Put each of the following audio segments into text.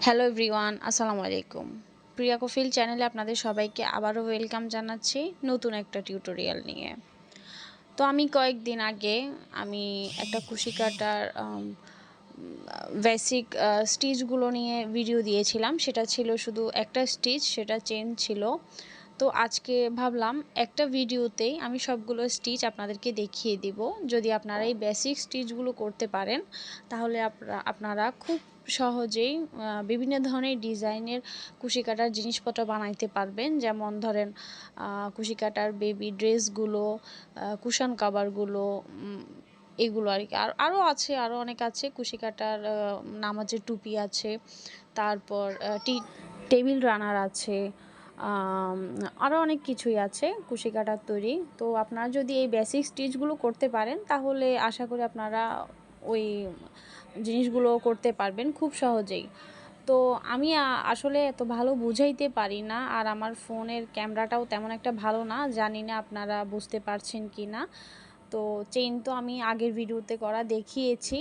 Hello everyone, আসসালামু আলাইকুম। প্রিয়া কফিল চ্যানেলে আপনাদের সবাইকে আবারও ওয়েলকাম জানাচ্ছি নতুন একটা টিউটোরিয়াল নিয়ে। তো আমি কয়েকদিন আগে আমি একটা কুশি কাটার বেসিক স্টিচগুলো নিয়ে ভিডিও দিয়েছিলাম। সেটা ছিল শুধু একটা স্টিচ, সেটা চেন ছিল। তো আজকে ভাবলাম একটা ভিডিওতেই আমি সবগুলো স্টিচ আপনাদেরকে দেখিয়ে দিব। যদি আপনারা এই বেসিক স্টিচগুলো করতে পারেন তাহলে আপনারা খুব সহজেই বিভিন্ন ধরনের ডিজাইনের কুশি কাটার জিনিসপত্র বানাইতে পারবেন। যেমন ধরেন কুশি কাটার বেবি ড্রেসগুলো, কুশন কাভারগুলো, এগুলো আর কি। আরও আছে, আরও অনেক আছে। কুশি কাটার নামাজের টুপি আছে, তারপর টেবিল রানার আছে, আরও অনেক কিছুই আছে কুশি কাটার তৈরি। তো আপনারা যদি এই বেসিক স্টিচগুলো করতে পারেন তাহলে আশা করি আপনারা ওই জিনিসগুলো করতে পারবেন খুব সহজেই। তো আমি আসলে এত ভালো বুঝাইতে পারি না, আর আমার ফোনের ক্যামেরাটাও তেমন একটা ভালো না, জানি না আপনারা বুঝতে পারছেন কি না। তো চেইন তো আমি আগের ভিডিওতে করা দেখিয়েছি,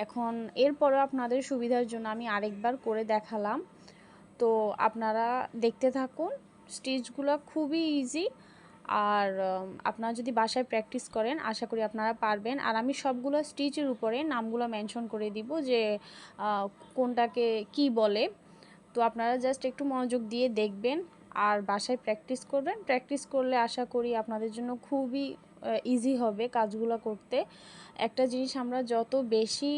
এখন এরপরেও আপনাদের সুবিধার জন্য আমি আরেকবার করে দেখালাম। তো আপনারা দেখতে থাকুন। স্টিচগুলো খুবই ইজি, আর আপনারা যদি বাসায় প্র্যাকটিস করেন আশা করি আপনারা পারবেন। আর আমি সবগুলো স্টিচের উপরে নামগুলো মেনশন করে দিব যে কোনটাকে কি বলে। তো আপনারা জাস্ট একটু মনোযোগ দিয়ে দেখবেন আর বাসায় প্র্যাকটিস করবেন। প্র্যাকটিস করলে আশা করি আপনাদের জন্য খুবই ইজি হবে কাজগুলো করতে। একটা জিনিস আমরা যত বেশি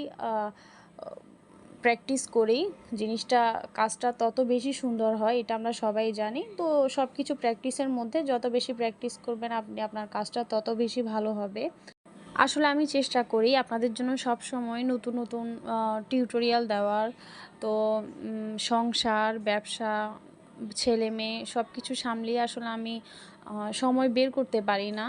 প্র্যাকটিস করি, জিনিসটা কাজটা তত বেশি সুন্দর হয়, এটা আমরা সবাই জানি। তো সব কিছু প্র্যাকটিসের মধ্যে যত বেশি প্র্যাকটিস করবেন আপনি, আপনার কাজটা তত বেশি ভালো হবে। আসলে আমি চেষ্টা করি আপনাদের জন্য সব সময় নতুন নতুন টিউটোরিয়াল দেওয়ার। তো সংসার, ব্যবসা, ছেলে মেয়ে সব কিছু সামলিয়ে আসলে আমি সময় বের করতে পারি না।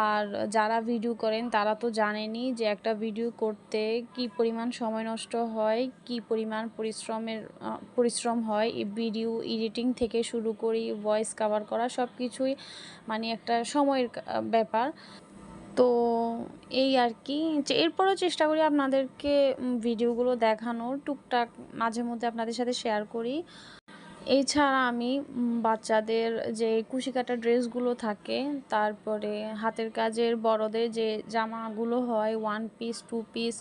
আর যারা ভিডিও করেন তারা তো জানেনই যে একটা ভিডিও করতে কি পরিমাণ সময় নষ্ট হয়, কি পরিমাণ পরিশ্রম হয়। এই ভিডিও এডিটিং থেকে শুরু করি, ভয়েস কভার করা সব কিছুই মানে একটা সময়ের ব্যাপার। তো এই আর কি, যে এরপরও চেষ্টা করি আপনাদেরকে ভিডিওগুলো দেখানোর, টুকটাক মাঝে মধ্যে আপনাদের সাথে শেয়ার করি। এছাড়া আমি বাচ্চাদের যে কুশি কাটা ড্রেসগুলো থাকে, তারপরে হাতের কাজের বড়দের যে জামাগুলো হয়, 1 পিস 2 পিস,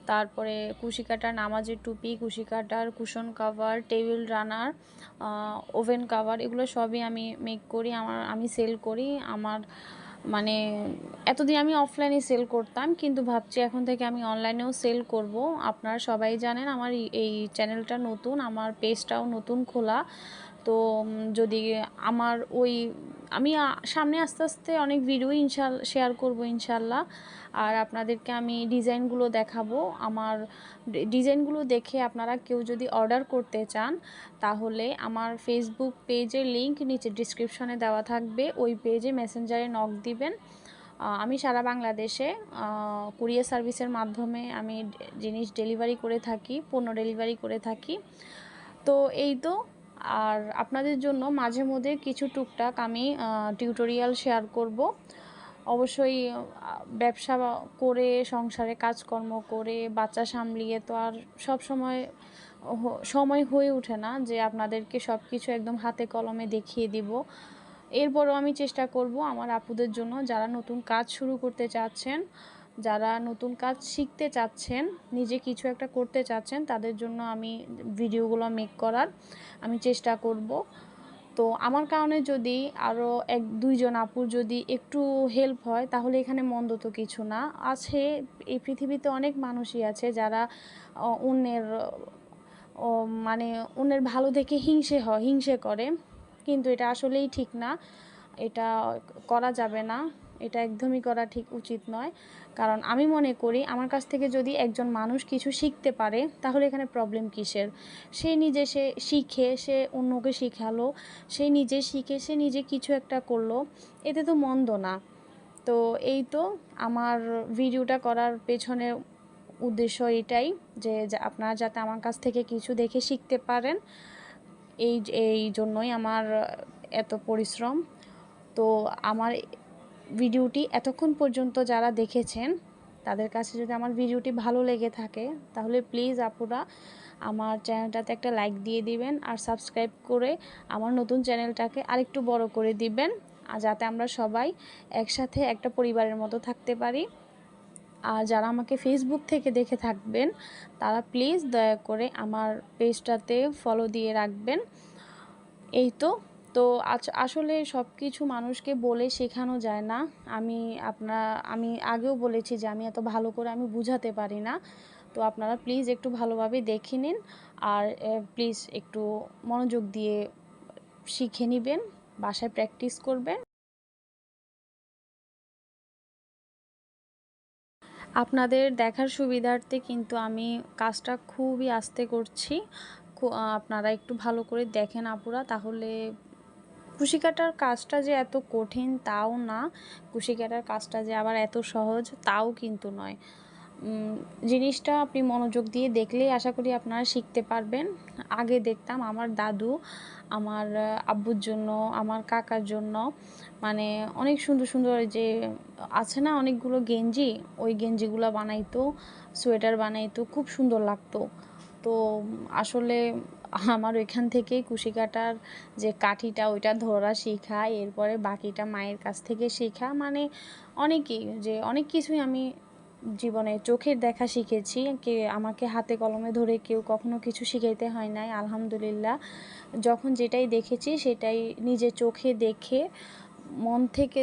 তারপরে কুশি কাটার নামাজের টুপি, কুশি কাটার cushion cover, table runner, oven cover, এগুলো সবই আমি মেক করি, আমি সেল করি। আমার মানে এতদিন আমি অফলাইনে সেল করতাম, কিন্তু ভাবছি এখন থেকে আমি অনলাইনেও সেল করব। আপনারা সবাই জানেন আমার এই চ্যানেলটা নতুন, আমার পেজটাও নতুন খোলা। তো যদি আমার আমি সামনে আস্তে আস্তে অনেক ভিডিও শেয়ার করব ইনশাল্লাহ। আর আপনাদেরকে আমি ডিজাইনগুলো দেখাবো। আমার ডিজাইনগুলো দেখে আপনারা কেউ যদি অর্ডার করতে চান তাহলে আমার ফেসবুক পেজের লিংক নিচে ডিসক্রিপশনে দেওয়া থাকবে, ওই পেজে মেসেঞ্জারে নক দিবেন। আমি সারা বাংলাদেশে কুরিয়ার সার্ভিসের মাধ্যমে আমি জিনিস ডেলিভারি করে থাকি, পণ্য ডেলিভারি করে থাকি। তো এই তো। আর আপনাদের জন্য মাঝে মধ্যে কিছু টুকটাক আমি টিউটোরিয়াল শেয়ার করব। অবশ্যই ব্যবসা করে, সংসারে কাজকর্ম করে, বাচ্চা সামলিয়ে তো আর সব সময় হয়ে ওঠে না যে আপনাদেরকে সব কিছু একদম হাতে কলমে দেখিয়ে দিব। এরপরও আমি চেষ্টা করব আমার আপুদের জন্য, যারা নতুন কাজ শুরু করতে চাচ্ছেন, যারা নতুন কাজ শিখতে চাচ্ছেন, নিজে কিছু একটা করতে চাচ্ছেন, তাদের জন্য আমি ভিডিওগুলো মেক করার আমি চেষ্টা করব। তো আমার কারণে যদি আরও 1-2 জন আপুর যদি একটু হেল্প হয় তাহলে এখানে মন্দ তো কিছু না। আছে, এই পৃথিবীতে অনেক মানুষই আছে যারা অন্যের মানে অন্যের ভালো দেখে হিংসে করে, কিন্তু এটা আসলেই ঠিক না, এটা করা যাবে না, এটা একদমই করা ঠিক উচিত নয়। কারণ আমি মনে করি আমার কাছ থেকে যদি একজন মানুষ কিছু শিখতে পারে তাহলে এখানে প্রবলেম কিসের। সে শিখে সে অন্যকে শিখালো, সে নিজে শিখে সে নিজে কিছু একটা করলো, এতে তো মন্দ না। তো এই তো, আমার ভিডিওটা করার পেছনে উদ্দেশ্য এটাই যে আপনারা যাতে আমার কাছ থেকে কিছু দেখে শিখতে পারেন, এই জন্যই আমার এত পরিশ্রম। তো আমার ভিডিওটি এতক্ষণ পর্যন্ত যারা দেখেছেন তাদের কাছে যদি আমার ভিডিওটি ভালো লেগে থাকে তাহলে প্লিজ আপুরা আমার চ্যানেলটাতে একটা লাইক দিয়ে দিবেন আর সাবস্ক্রাইব করে আমার নতুন চ্যানেলটাকে আরেকটু বড় করে দিবেন, আর যাতে আমরা সবাই একসাথে একটা পরিবারের মতো থাকতে পারি। আর যারা আমাকে ফেসবুক থেকে দেখে থাকবেন তারা প্লিজ দয়া করে আমার পেজটাতে ফলো দিয়ে রাখবেন। এই তো তো আসলে সব কিছু মানুষকে বলে শেখানো যায় না। আমি আগেও বলেছি যে আমি এত ভালো করে আমি বুঝাতে পারি না। তো আপনারা প্লিজ একটু ভালোভাবে দেখে নিন আর প্লিজ একটু মনোযোগ দিয়ে শিখে নেবেন, বাসায় প্র্যাকটিস করবেন। আপনাদের দেখার সুবিধার্থে কিন্তু আমি কাজটা খুবই আস্তে করছি। আপনারা একটু ভালো করে দেখেন আপুরা, তাহলে কুশি কাটার কাজটা যে এত কঠিন তাও না, কুশি কাটার কাজটা যে আবার এত সহজ তাও কিন্তু নয়। জিনিসটা আপনি মনোযোগ দিয়ে দেখলেই আশা করি আপনারা শিখতে পারবেন। আগে দেখতাম আমার দাদু আমার আব্বুর জন্য, আমার কাকার জন্য মানে অনেক সুন্দর সুন্দর যে আছে না অনেকগুলো গেঞ্জি, ওই গেঞ্জিগুলো বানাইতো, সোয়েটার বানাইতো, খুব সুন্দর লাগতো। তো আসলে আমার ওইখান থেকেই কুশি কাটার যে কাঠিটা ওইটা ধরা শেখা, এরপরে বাকিটা মায়ের কাছ থেকে শেখা, মানে অনেক কিছুই আমি জীবনে চোখের দেখা শিখেছি। আমাকে হাতে কলমে ধরে কেউ কখনো কিছু শিখাইতে হয় নাই, আলহামদুলিল্লাহ। যখন যেটাই দেখেছি সেটাই নিজে চোখে দেখে মন থেকে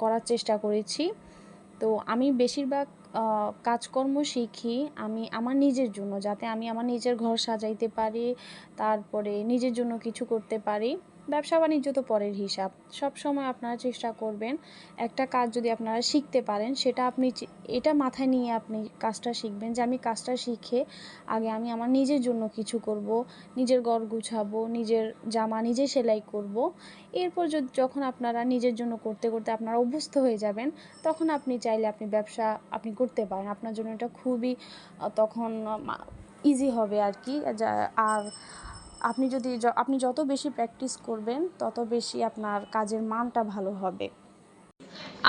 করার চেষ্টা করেছি। তো আমি বেশিরভাগ কাজকর্ম শিখি আমি আমার নিজের জন্য, যাতে আমি আমার নিজের ঘর সাজাইতে পারি, তারপরে নিজের জন্য কিছু করতে পারি। ব্যবসা বাণিজ্য তো পরের হিসাব। সব সময় আপনারা চেষ্টা করবেন একটা কাজ যদি আপনারা শিখতে পারেন, সেটা এটা মাথায় নিয়ে আপনি কাজটা শিখবেন যে আমি কাজটা শিখে আগে আমি আমার নিজের জন্য কিছু করব, নিজের ঘর গুছাবো, নিজের জামা নিজে সেলাই করব। এরপর যখন আপনারা নিজের জন্য করতে করতে আপনারা অভ্যস্ত হয়ে যাবেন, তখন আপনি চাইলে আপনি ব্যবসা আপনি করতে পারেন। আপনার জন্য এটা খুবই তখন ইজি হবে আর কি। আর আপনি যত বেশি প্র্যাকটিস করবেন তত বেশি আপনার কাজের মানটা ভালো হবে।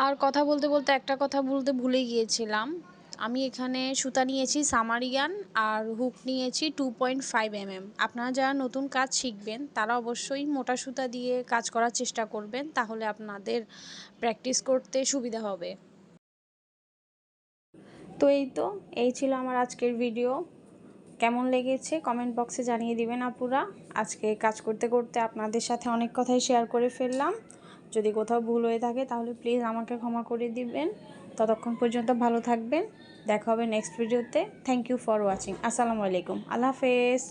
আর কথা বলতে বলতে একটা কথা বলতে ভুলে গিয়েছিলাম, আমি এখানে সুতা নিয়েছি সামারিয়ান আর হুক নিয়েছি 2.5 mm। আপনারা যারা নতুন কাজ শিখবেন তারা অবশ্যই মোটা সুতা দিয়ে কাজ করার চেষ্টা করবেন, তাহলে আপনাদের প্র্যাকটিস করতে সুবিধা হবে। তো এই ছিল আমার আজকের ভিডিও। কেমন লেগেছে কমেন্ট বক্সে জানিয়ে দিবেন আপুরা। আজকে কাজ করতে করতে আপনাদের সাথে অনেক কথাই শেয়ার করে ফেললাম। যদি কোথাও ভুল হয়ে থাকে তাহলে প্লিজ আমাকে ক্ষমা করে দিবেন। ততক্ষণ পর্যন্ত ভালো থাকবেন, দেখা হবে নেক্সট ভিডিওতে। Thank you for watching. আসসালামু আলাইকুম, আল্লাহ হাফেজ।